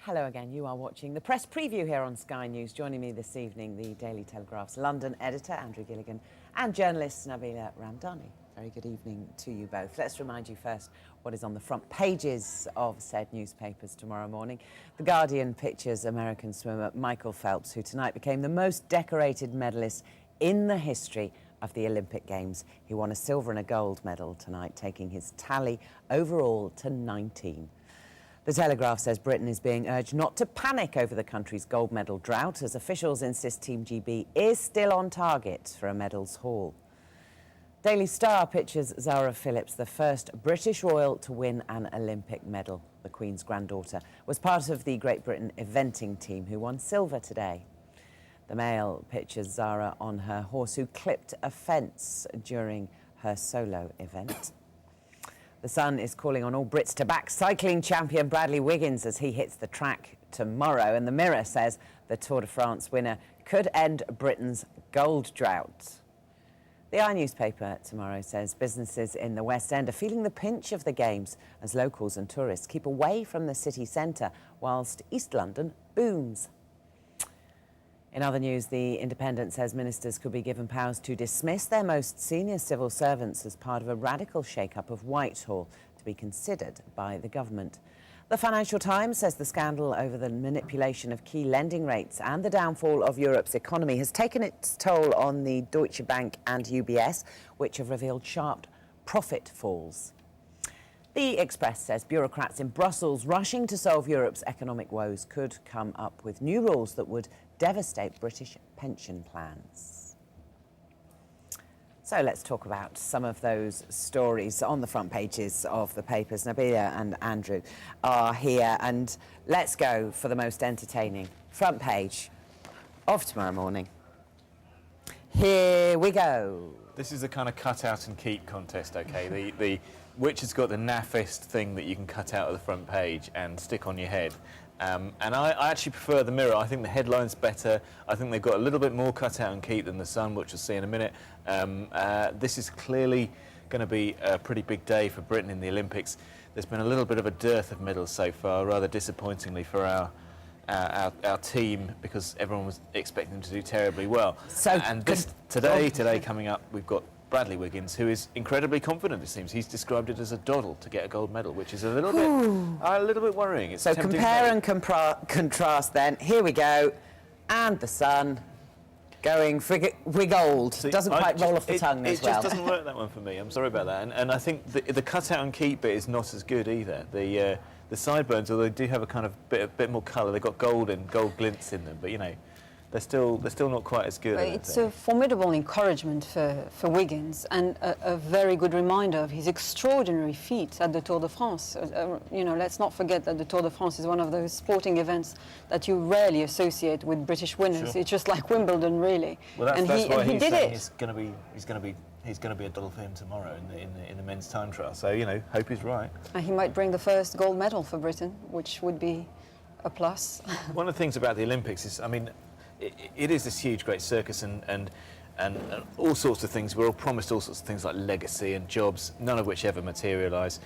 Hello again. You are watching the press preview here on Sky News. Joining me this evening, the Daily Telegraph's London editor, Andrew Gilligan, and journalist Nabila Ramdani. Very good evening to you both. Let's remind you first what is on the front pages of said newspapers tomorrow morning. The Guardian pictures American swimmer Michael Phelps, who tonight became the most decorated medalist in the history of the Olympic Games. He won a silver and a gold medal tonight, taking his tally overall to 19. The Telegraph says Britain is being urged not to panic over the country's gold medal drought, as officials insist Team GB is still on target for a medals haul. Daily Star pictures Zara Phillips, the first British royal to win an Olympic medal. The Queen's granddaughter was part of the Great Britain eventing team who won silver today. The Mail pictures Zara on her horse who clipped a fence during her solo event. The Sun is calling on all Brits to back cycling champion Bradley Wiggins as he hits the track tomorrow. And the Mirror says the Tour de France winner could end Britain's gold drought. The Eye newspaper tomorrow says businesses in the West End are feeling the pinch of the Games as locals and tourists keep away from the city centre whilst East London booms. In other news, The Independent says ministers could be given powers to dismiss their most senior civil servants as part of a radical shake-up of Whitehall to be considered by the government. The Financial Times says the scandal over the manipulation of key lending rates and the downfall of Europe's economy has taken its toll on the Deutsche Bank and UBS, which have revealed sharp profit falls. The Express says bureaucrats in Brussels rushing to solve Europe's economic woes could come up with new rules that would devastate British pension plans. So let's talk about some of those stories on the front pages of the papers. Nabila and Andrew are here, and let's go for the most entertaining front page of tomorrow morning. Here we go. This is a kind of cut out and keep contest, okay? The which has got the naffest thing that you can cut out of the front page and stick on your head. And I actually prefer the Mirror. I think the headline's better. I think they've got a little bit more cut out and keep than the Sun, which we'll see in a minute. This is clearly going to be a pretty big day for Britain in the Olympics. There's been a little bit of a dearth of medals so far, rather disappointingly for our team, because everyone was expecting them to do terribly well. So and today coming up, we've got Bradley Wiggins, who is incredibly confident, it seems. He's described it as a doddle to get a gold medal, which is a little bit worrying. It's so compare and contrast then. Here we go. And the Sun going for gold. See, doesn't quite roll off the tongue as well. It just doesn't work, that one, for me. I'm sorry about that. And I think the cut out and keep bit is not as good either. The sideburns, although they do have a kind of bit more colour, they've got gold glints in them, but you know, they're still not quite as good. It's a formidable encouragement for Wiggins, and a very good reminder of his extraordinary feat at the Tour de France. You know, let's not forget that the Tour de France is one of those sporting events that you rarely associate with British winners. Sure. It's just like Wimbledon, really. Well, that's why he did it. He's going to be a doddle for him tomorrow in the men's time trial. So you know, hope he's right. And he might bring the first gold medal for Britain, which would be a plus. One of the things about the Olympics is, I mean, it is this huge, great circus and all sorts of things. We're all promised all sorts of things like legacy and jobs, none of which ever materialise.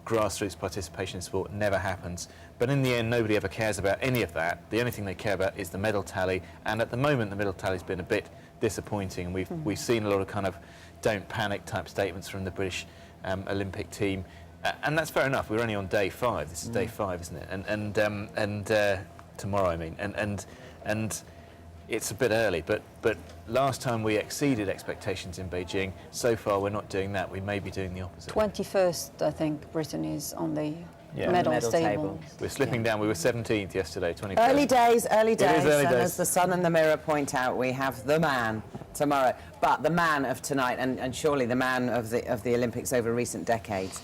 Grassroots participation in sport never happens. But in the end, nobody ever cares about any of that. The only thing they care about is the medal tally. And at the moment, the medal tally's been a bit disappointing. And we've seen a lot of kind of don't panic type statements from the British Olympic team. And that's fair enough. We're only on day 5. This is day 5, isn't it? And tomorrow, I mean. And it's a bit early, but last time we exceeded expectations in Beijing. So far, we're not doing that. We may be doing the opposite. 21st, I think, Britain is on the medal table. We're slipping down. We were 17th yesterday, 21st. Early days. Early days. And as the Sun and the Mirror point out, we have the man tomorrow. But the man of tonight, and surely the man of the Olympics over recent decades,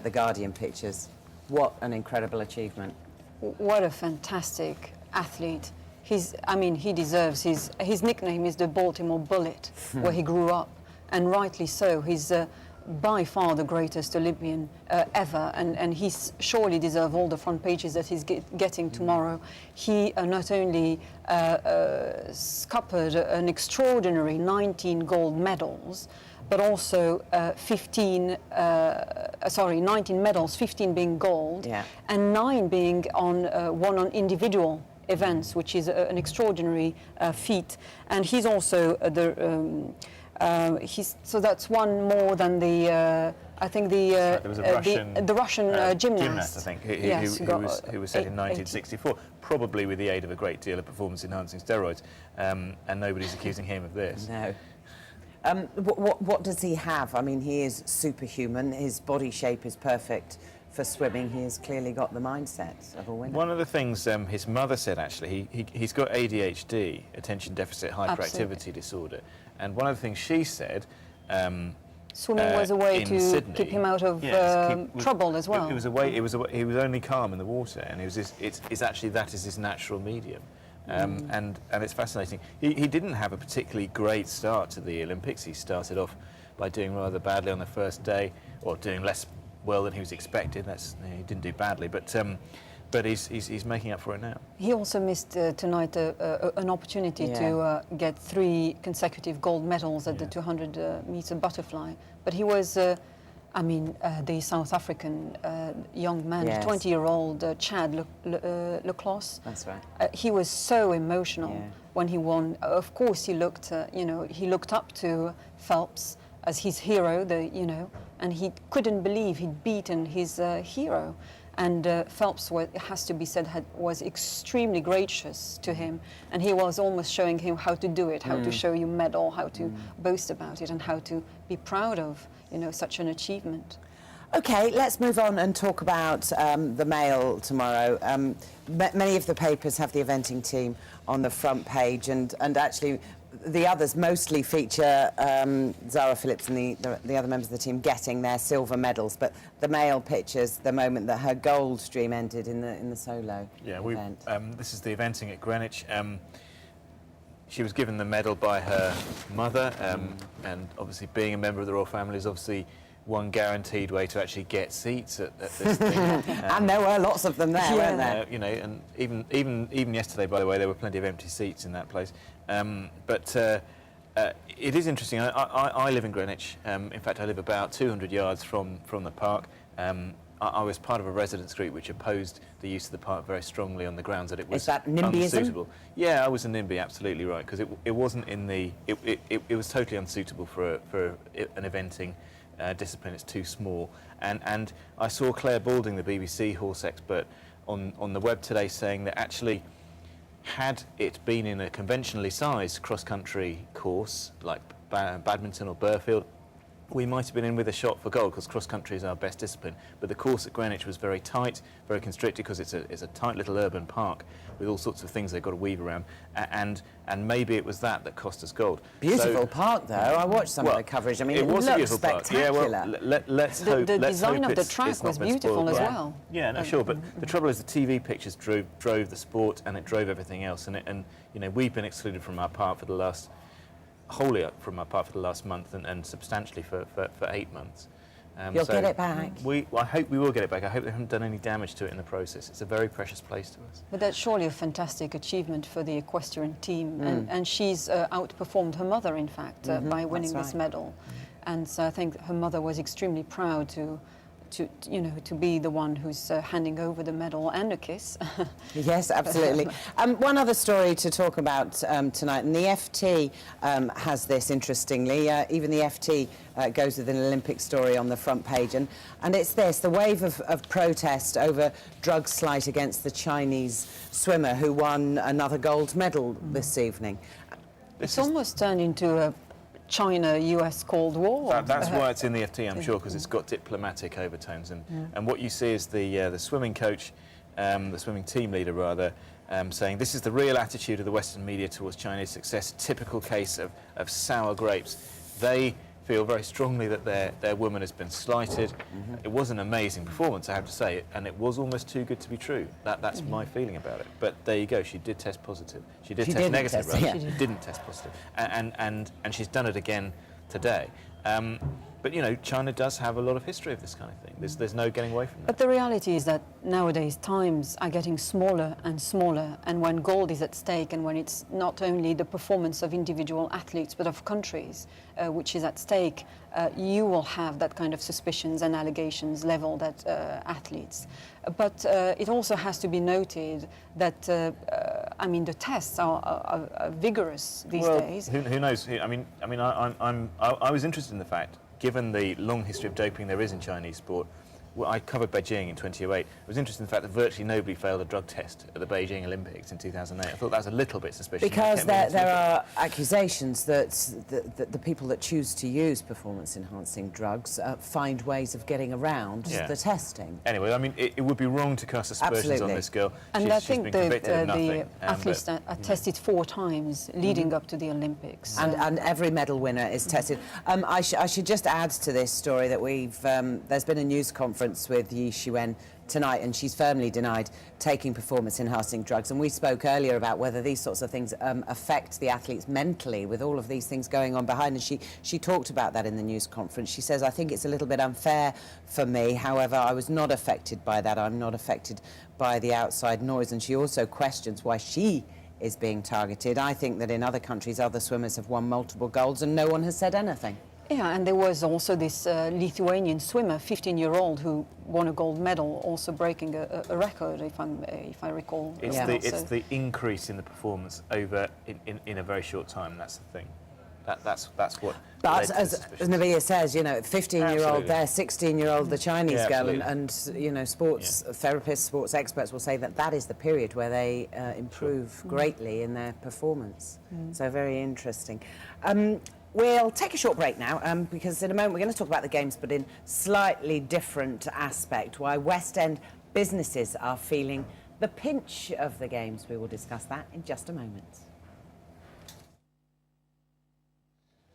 the Guardian pictures. What an incredible achievement. What a fantastic athlete. He deserves his nickname is the Baltimore Bullet, where he grew up, and rightly so. He's by far the greatest Olympian ever, and he surely deserves all the front pages that he's getting tomorrow. He not only scuppered an extraordinary 19 gold medals, but also 19 medals, 15 being gold, Yeah. and 9 being won on individual events, which is an extraordinary feat. And he's also so that's one more than the I think there was a the Russian gymnast, I think, who was set in 1964, 80. probably with the aid of a great deal of performance-enhancing steroids, and nobody's accusing him of this. No. What does he have? I mean, he is superhuman. His body shape is perfect for swimming. He has clearly got the mindset of a winner. One of the things his mother said, actually, he's got ADHD, attention deficit hyperactivity disorder, and one of the things she said. Swimming was a way to Sydney, keep him out of trouble as well. It was a way. He was only calm in the water, and it's actually that is his natural medium, and it's fascinating. He didn't have a particularly great start to the Olympics. He started off by doing rather badly on the first day, or doing less well than he was expected. He didn't do badly, but he's making up for it now. He also missed tonight an opportunity to get 3 consecutive gold medals at the 200-meter butterfly. But he was, the South African young man, 20-year-old Chad Leclos. That's right. He was so emotional when he won. Of course, he looked, he looked up to Phelps as his hero, and he couldn't believe he'd beaten his hero. And Phelps, it has to be said, was extremely gracious to him, and he was almost showing him how to do it, how to show you medal, how to boast about it, and how to be proud of, such an achievement. Okay, let's move on and talk about the Mail tomorrow. Many of the papers have the eventing team on the front page, and actually the others mostly feature Zara Phillips and the other members of the team getting their silver medals, but the Mail pictures the moment that her gold stream ended in the solo event. This is the eventing at Greenwich. She was given the medal by her mother, and obviously being a member of the royal family is obviously one guaranteed way to actually get seats at this thing. And there were lots of them there, weren't there? And even yesterday, by the way, there were plenty of empty seats in that place. But it is interesting. I live in Greenwich. In fact, I live about 200 yards from the park. I was part of a residents group which opposed the use of the park very strongly on the grounds that it was unsuitable. Yeah, I was a NIMBY, absolutely right, because it wasn't in the. It was totally unsuitable for an eventing discipline. It's too small. And I saw Claire Balding, the BBC horse expert, on the web today saying that actually, had it been in a conventionally sized cross-country course like badminton or Burfield, we might have been in with a shot for gold because cross-country is our best discipline. But the course at Greenwich was very tight, very constricted because it's a tight little urban park with all sorts of things they've got to weave around. And maybe it was that cost us gold. Beautiful park, though. I watched some of the coverage. I mean, it was a looks beautiful spectacular. Park. Yeah, well, let's hope. The let's design hope of the track was beautiful as well. Yeah, no, sure. But the trouble is, the TV pictures drove the sport, and it drove everything else. And we've been excluded from our park for the last. Wholly up from our part for the last month and substantially for 8 months. You'll get it back. I hope we will get it back. I hope they haven't done any damage to it in the process. It's a very precious place to us. But that's surely a fantastic achievement for the equestrian team. And she's outperformed her mother, in fact, by winning this medal. And so I think her mother was extremely proud to be the one who's handing over the medal and a kiss. Yes, absolutely. One other story to talk about tonight, and the FT has this, interestingly. Even the FT goes with an Olympic story on the front page, and it's this, the wave of protest over drug slight against the Chinese swimmer who won another gold medal this evening. It's almost turned into a China-US Cold War. That's why it's in the FT, I'm sure, because it's got diplomatic overtones. And what you see is the swimming coach, the swimming team leader rather, saying this is the real attitude of the Western media towards Chinese success, typical case of sour grapes. They feel very strongly that their woman has been slighted. It was an amazing performance, I have to say, and it was almost too good to be true. That's my feeling about it. But there you go, she did test positive. She did test negative, rather. She didn't test positive. And she's done it again today. But you know, China does have a lot of history of this kind of thing. There's no getting away from that. But the reality is that nowadays times are getting smaller and smaller, and when gold is at stake, and when it's not only the performance of individual athletes but of countries which is at stake, you will have that kind of suspicions and allegations leveled at athletes. But it also has to be noted that I mean, the tests are vigorous these days. Who knows? I was interested in the fact, given the long history of doping there is in Chinese sport. Well, I covered Beijing in 2008. I was interested in the fact that virtually nobody failed a drug test at the Beijing Olympics in 2008. I thought that was a little bit suspicious. Because there are accusations that the people that choose to use performance-enhancing drugs find ways of getting around the testing. Anyway, I mean, it would be wrong to cast aspersions on this girl. And I think she's been convicted of nothing, the athletes are tested 4 times leading up to the Olympics. And every medal winner is tested. I should just add to this story that we've there's been a news conference with Yi Xuan tonight, and she's firmly denied taking performance-enhancing drugs. And we spoke earlier about whether these sorts of things affect the athletes mentally, with all of these things going on behind. And she talked about that in the news conference. She says, I think it's a little bit unfair for me. However, I was not affected by that. I'm not affected by the outside noise. And she also questions why she is being targeted. I think that in other countries, other swimmers have won multiple golds and no one has said anything. Yeah, and there was also this Lithuanian swimmer, 15-year-old, who won a gold medal, also breaking a record, if I recall. It's the increase in the performance over in a very short time. That's the thing. That's what. But as Nabila says, you know, 15-year-old there, 16-year-old the Chinese girl, and you know, sports therapists, sports experts will say that that is the period where they improve greatly in their performance. So very interesting. We'll take a short break now because in a moment we're going to talk about the Games, but in slightly different aspect, why West End businesses are feeling the pinch of the Games. We will discuss that in just a moment.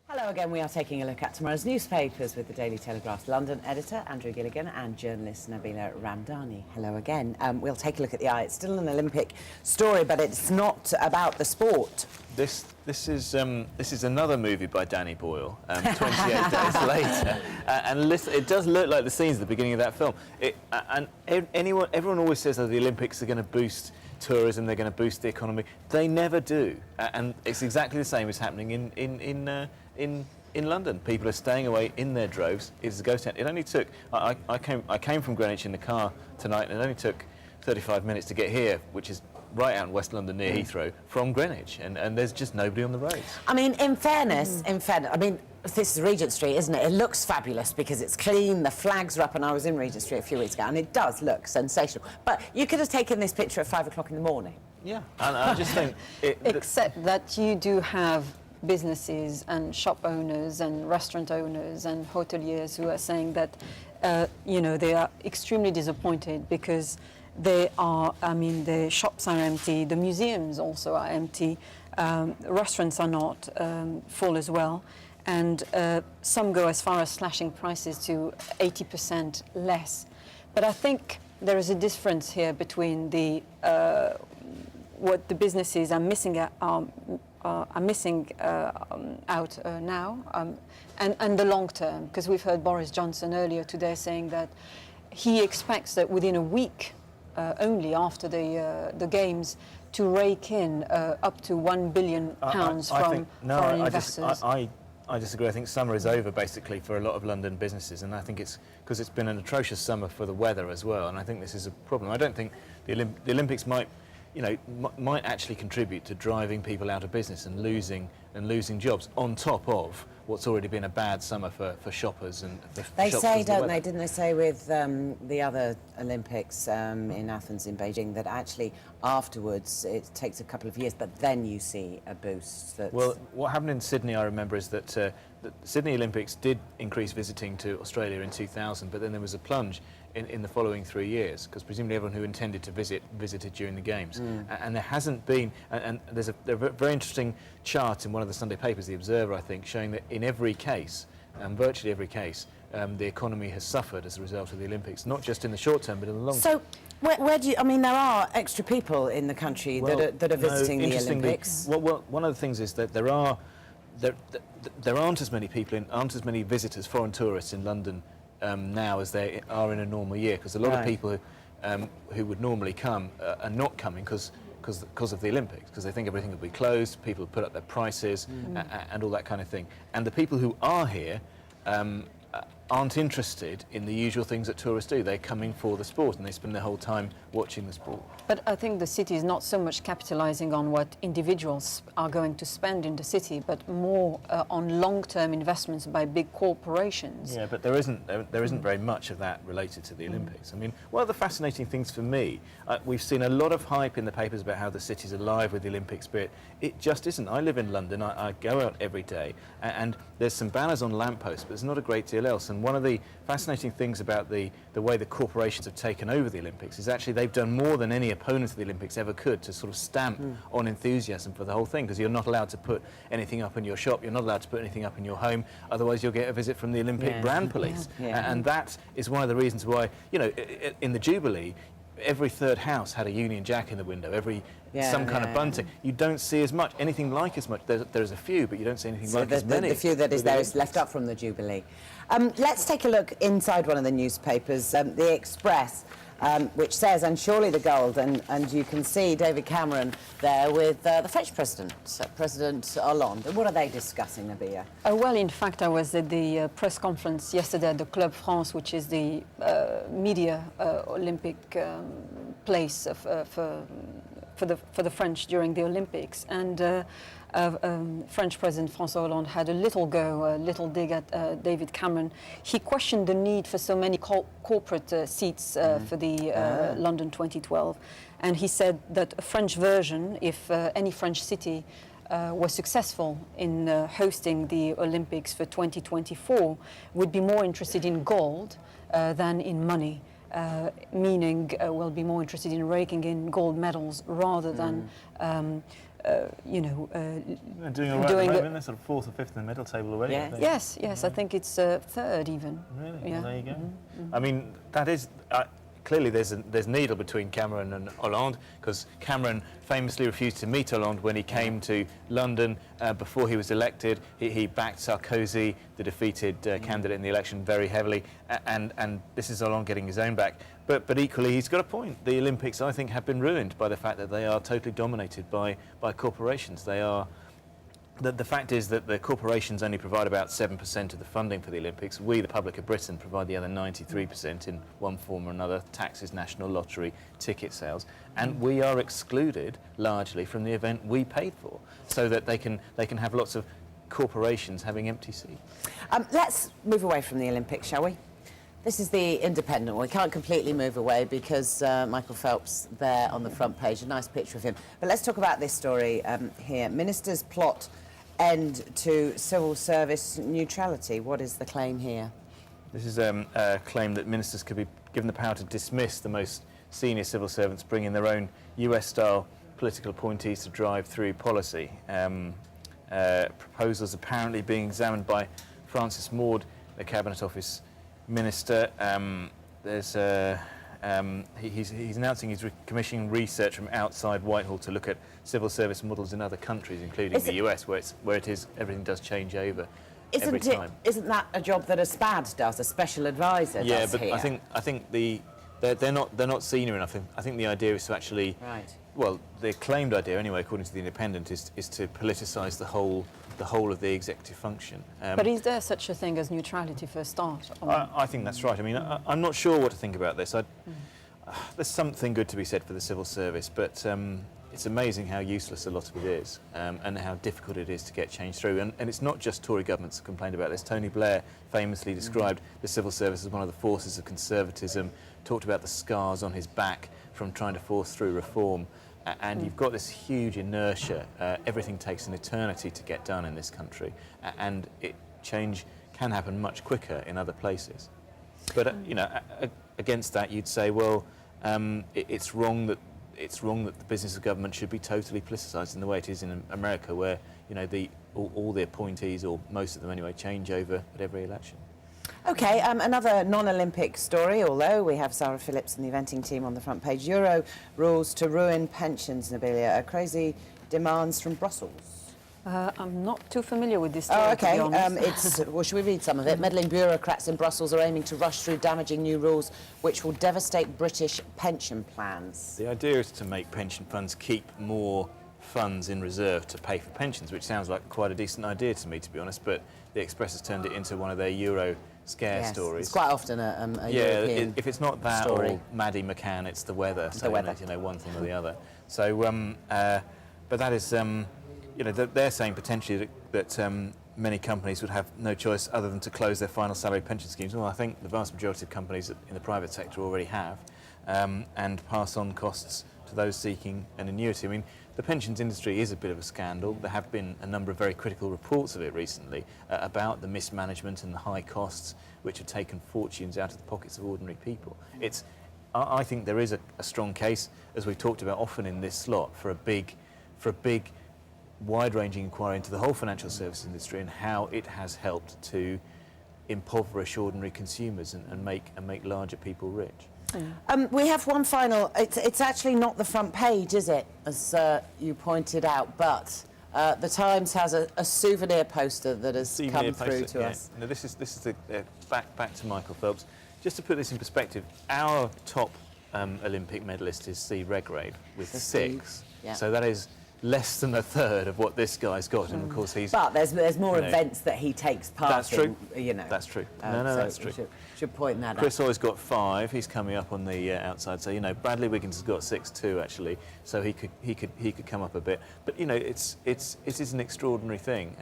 Hello again, we are taking a look at tomorrow's newspapers with the Daily Telegraph's London editor, Andrew Gilligan, and journalist Nabila Ramdani. Hello again. We'll take a look at the eye. It's still an Olympic story, but it's not about the sport. This is another movie by Danny Boyle, 28 days later, and listen, it does look like the scenes at the beginning of that film. Everyone always says that the Olympics are going to boost tourism, they're going to boost the economy. They never do, and it's exactly the same as happening in London. People are staying away in their droves. It's a ghost town. It only took. I came from Greenwich in the car tonight, and it only took 35 minutes to get here, which is right out in West London near Heathrow, from Greenwich, and there's just nobody on the roads. I mean, in fairness, I mean, this is Regent Street, isn't it? It looks fabulous because it's clean, the flags are up, and I was in Regent Street a few weeks ago, and it does look sensational. But you could have taken this picture at 5 o'clock in the morning. Yeah, and I just think... Except that you do have businesses and shop owners and restaurant owners and hoteliers who are saying that, you know, they are extremely disappointed because they are, I mean, the shops are empty, the museums also are empty, restaurants are not full as well, and some go as far as slashing prices to 80% less. But I think there is a difference here between the what the businesses are missing out now and the long term, because we've heard Boris Johnson earlier today saying that he expects that within a week only after the Games to rake in up to £1 billion from foreign investors. I disagree. I think summer is over basically for a lot of London businesses, and I think it's because it's been an atrocious summer for the weather as well, and I think this is a problem. I don't think the Olympics might actually contribute to driving people out of business and losing jobs on top of what's already been a bad summer for shoppers and for they shops say, because of the don't weather. they? Didn't they say with the other Olympics in Athens, in Beijing, that actually afterwards it takes a couple of years, but then you see a boost? Well, what happened in Sydney, I remember, is that the Sydney Olympics did increase visiting to Australia in 2000, but then there was a plunge in the following 3 years, because presumably everyone who intended to visited during the Games. And there hasn't been, and there's a very interesting chart in one of the Sunday papers, The Observer, I think, showing that in every case, virtually every case, the economy has suffered as a result of the Olympics, not just in the short term, but in the long term. So, where do you, I mean, there are extra people in the country that are visiting the Olympics. Well, one of the things is that there are there aren't as many aren't as many visitors, foreign tourists in London now as there are in a normal year, because a lot of people who would normally come are not coming because of the Olympics, because they think everything will be closed, people put up their prices and all that kind of thing. And the people who are here aren't interested in the usual things that tourists do. They're coming for the sport and they spend their whole time watching the sport. But I think the city is not so much capitalizing on what individuals are going to spend in the city, but more on long-term investments by big corporations. Yeah, but there isn't very much of that related to the Olympics. I mean, one of the fascinating things for me, we've seen a lot of hype in the papers about how the city's alive with the Olympic spirit. It just isn't. I live in London. I go out every day, and there's some banners on lampposts, but there's not a great deal else. And one of the fascinating things about the way the corporations have taken over the Olympics is actually they've done more than any opponent of the Olympics ever could to sort of stamp on enthusiasm for the whole thing, because you're not allowed to put anything up in your shop, you're not allowed to put anything up in your home, otherwise you'll get a visit from the Olympic brand police. And that is one of the reasons why, you know, in the Jubilee, every third house had a Union Jack in the window, some kind of bunting. You don't see as much, anything like as much. There's a few, but you don't see anything like as many. The few that is there is left up from the Jubilee. Let's take a look inside one of the newspapers, the Express, which says, and surely the gold, and you can see David Cameron there with the French President, President Hollande. What are they discussing, Nabila? Well, in fact, I was at the press conference yesterday at the Club France, which is the media Olympic place for the French during the Olympics, and French President François Hollande had a little dig at David Cameron. He questioned the need for so many corporate seats for the London 2012, and he said that a French version, if any French city was successful in hosting the Olympics for 2024, would be more interested in gold than in money. Meaning will be more interested in raking in gold medals rather than, doing all right at the moment. They're sort of fourth or fifth in the medal table already. Yeah. Yes, I think it's third even. Really? Yeah. Well, there you go. I mean, that is... clearly there's needle between Cameron and Hollande, because Cameron famously refused to meet Hollande when he came to London before he was elected. He backed Sarkozy, the defeated candidate in the election, very heavily, and this is Hollande getting his own back. But equally, he's got a point. The Olympics, I think, have been ruined by the fact that they are totally dominated by corporations. They are... The fact is that the corporations only provide about 7% of the funding for the Olympics. We, the public of Britain, provide the other 93% in one form or another: taxes, national lottery, ticket sales, and we are excluded largely from the event we paid for, so that they can have lots of corporations having empty seats. Let's move away from the Olympics, shall we? This is the Independent. We can't completely move away because Michael Phelps there on the front page, a nice picture of him. But let's talk about this story here. Ministers plot end to civil service neutrality. What is the claim here? This is a claim that ministers could be given the power to dismiss the most senior civil servants, bring in their own US-style political appointees to drive through policy. Proposals apparently being examined by Francis Maude, the Cabinet Office Minister. He's announcing he's commissioning research from outside Whitehall to look at civil service models in other countries, including the US, where everything does change over every time. Isn't that a job that a SPAD does, a special advisor does here? Yeah, but I think they're not senior enough. I think the idea is to actually, well, the claimed idea anyway, according to the Independent, is to politicise the whole of the executive function. But is there such a thing as neutrality for a start? I think that's right. I mean, I'm not sure what to think about this. There's something good to be said for the civil service, but it's amazing how useless a lot of it is, and how difficult it is to get change through. And it's not just Tory governments that complained about this. Tony Blair famously described the civil service as one of the forces of conservatism, talked about the scars on his back from trying to force through reform. And you've got this huge inertia. Everything takes an eternity to get done in this country, and change can happen much quicker in other places. But against that, you'd say, well, it's wrong that the business of government should be totally politicised in the way it is in America, where all the appointees, or most of them anyway, change over at every election. OK, another non-Olympic story, although we have Sarah Phillips and the eventing team on the front page. Euro rules to ruin pensions, Nabila. Crazy demands from Brussels. I'm not too familiar with this story, Oh, okay. to be honest. Well, should we read some of it? Meddling bureaucrats in Brussels are aiming to rush through damaging new rules which will devastate British pension plans. The idea is to make pension funds keep more funds in reserve to pay for pensions, which sounds like quite a decent idea to me, to be honest, but the Express has turned it into one of their Euro scare stories. It's quite often a yeah, European if it's not that story. or Maddie McCann, it's the weather. So The weather. You know, one thing or the other. So, but that is, you know, they're saying potentially that many companies would have no choice other than to close their final salary pension schemes. Well, I think the vast majority of companies in the private sector already have, and pass on costs to those seeking an annuity. I mean, the pensions industry is a bit of a scandal. There have been a number of very critical reports of it recently about the mismanagement and the high costs which have taken fortunes out of the pockets of ordinary people. I think there is a strong case, as we've talked about often in this slot, for a big wide-ranging inquiry into the whole financial services industry and how it has helped to impoverish ordinary consumers and make larger people rich. We have one final. It's actually not the front page, is it? As you pointed out, but the Times has a souvenir poster that has come through to us. No, this is the back to Michael Phelps. Just to put this in perspective, our top Olympic medalist is Steve Redgrave with 6. Yeah. So that is less than a third of what this guy's got, and of course he's. But there's more events that he takes part That's in. true. You know. That's true. So That's true. Should point that Chris out. Hoy's got 5. He's coming up on the outside. So you know, Bradley Wiggins has got 6 too, actually. So he could come up a bit. But you know, it is an extraordinary thing.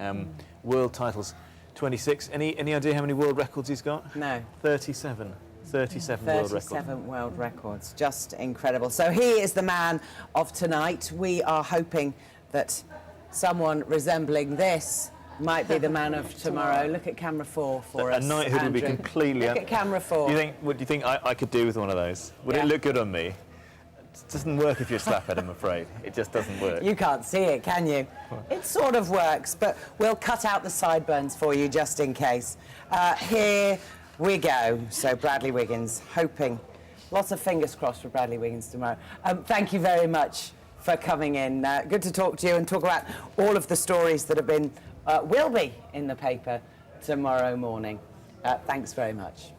World titles, 26. Any idea how many world records he's got? No. 37. 37 world records. 37 world records. Just incredible. So he is the man of tonight. We are hoping that someone resembling this might be the man of tomorrow. Look at camera 4 for us. A knighthood would be Andrew. completely. Look at camera 4. What do you think I could do with one of those? Would Yeah. it look good on me? It doesn't work if you're slap-head, I'm afraid. It just doesn't work. You can't see it, can you? It sort of works, but we'll cut out the sideburns for you just in case. Here we go. So Bradley Wiggins, hoping. Lots of fingers crossed for Bradley Wiggins tomorrow. Thank you very much for coming in. Good to talk to you and talk about all of the stories that have been, will be in the paper tomorrow morning. Thanks very much.